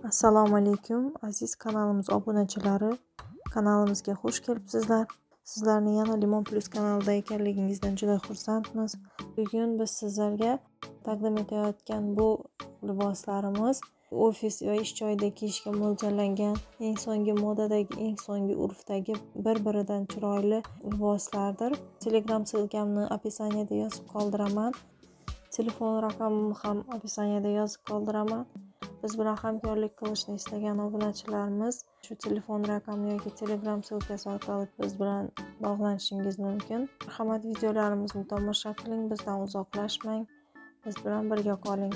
Assalomu alaykum aziz kanalimiz obunachilari. Kanalimizga xush kelibsizlar. Sizlarni yana Limon Plus kanalida ekanligingizdan juda xursandmiz. Bugun biz sizlarga taqdim etayotgan bu liboslarimiz ofis va ish joyida kiyishga mo'ljallangan eng so'nggi modadagi, eng so'nggi urfdagi bir-biridan chiroyli liboslardir. Telegram silkamni описаниеda yozib qoldiraman. Telefon raqamimni ham описаниеda yozib qoldiraman. Biz bilan hamkorlik qilishni istagan obunachilarimiz shu telefon raqami yoki Telegram silkasi orqali biz bilan bog'lanishingiz mumkin. Marhamat, videolarimizni tomosha qiling, bizdan uzoqlashmang. Biz bilan birga qoling.